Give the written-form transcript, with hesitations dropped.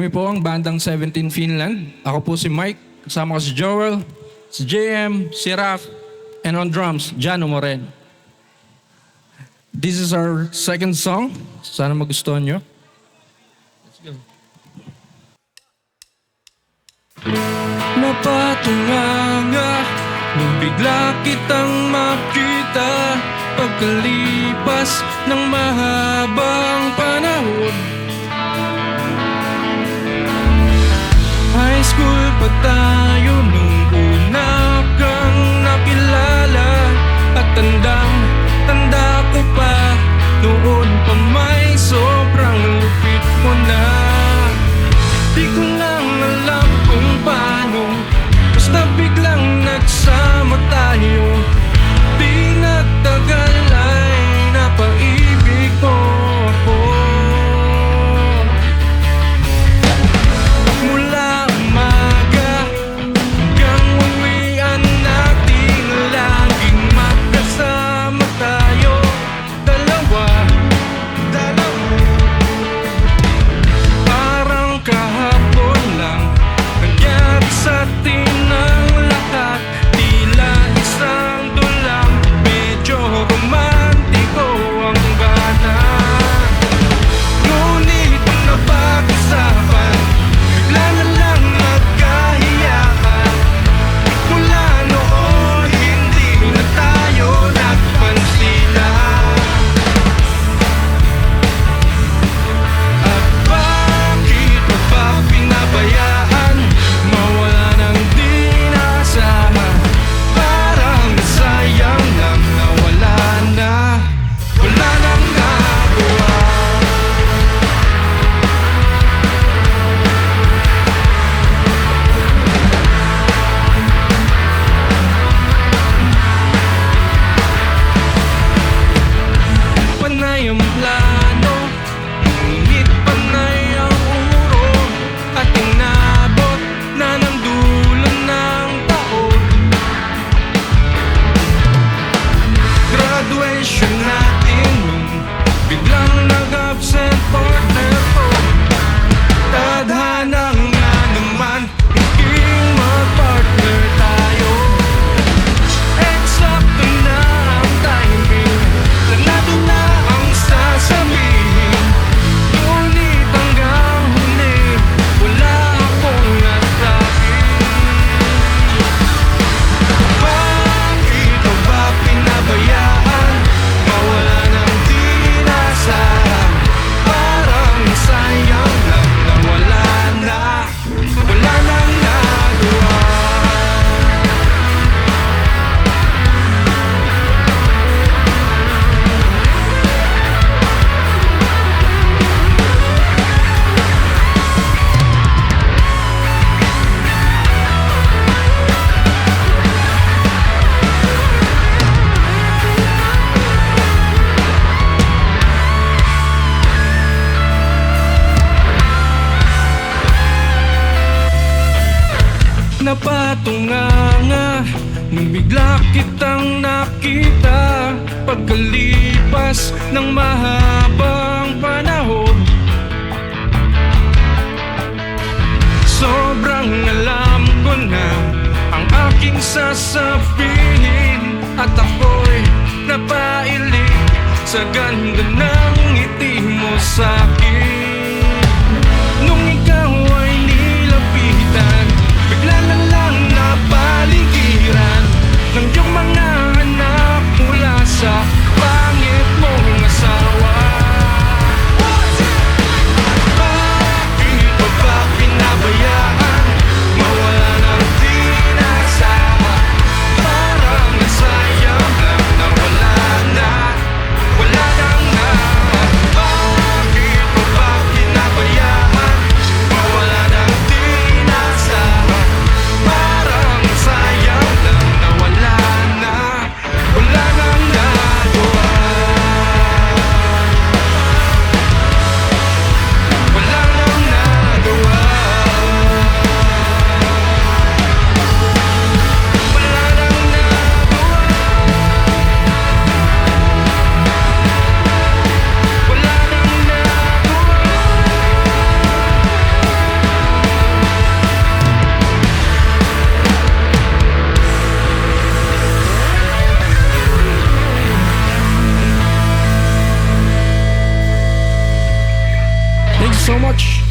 Kami po ang bandang 17 Finland. Ako po si Mike, kasama ko si Joel, si JM, si Raf, and on drums, Jano Moreno. This is our second song. Sana magustuhan nyo. Let's go. Napatunganga nung bigla kitang makita pagkalipas ng mahabang panahon. High school pa tayo nung una kang nakilala. At tandang-tanda ko pa, noon pa may sobrang lupit mo na. Di ko lang alam kung paano, basta biglang nagsama tayo. Di nagtagal ay napaibig mo ako. Mula umaga hanggang uwian natin, laging magkasama tayo, dalawa. Parang kahapon lang nangyari sa atin ang lahat. Tila isang dulang, medyo romantiko ang gana. Ngunit napag-usapan, bigla na lang nagkahiyaan. Mula noon hindi na tayo nagpansinan. At bakit mo ba pinabayaan mawala ng di naasahan? Parang sayang lang na wala nang nagawa. Panay ang plano, ngunit panay ang uro. At inabot na ng dulo ng taon. Graduation natin nung biglang nag-absent partner ko. Tadhana nga naman, naging mag-partner tayo. Eksakto na ang timing, planado na ang sasabihin. Ngunit hanggang huli, wala akong nasabi. Bakit mo ba pinabayaan mawala ng di naasahan? Parang sayang lang na wala nang nagawa. Napatunganga nung bigla kitang nakita pagkalipas ng mahabang panahon. Sobrang alam ko na ang aking sasabihin, at ako'y napailing sa ganda ng ngiti mo sa'kin. Nung ikaw ay nilapitan, bigla na lang napaligiran ng iyong mga anak mula sa pangit mong asawa. Bakit mo ba pinabayaan mawala ng di naasahan? Parang nasayang lang na wala so much.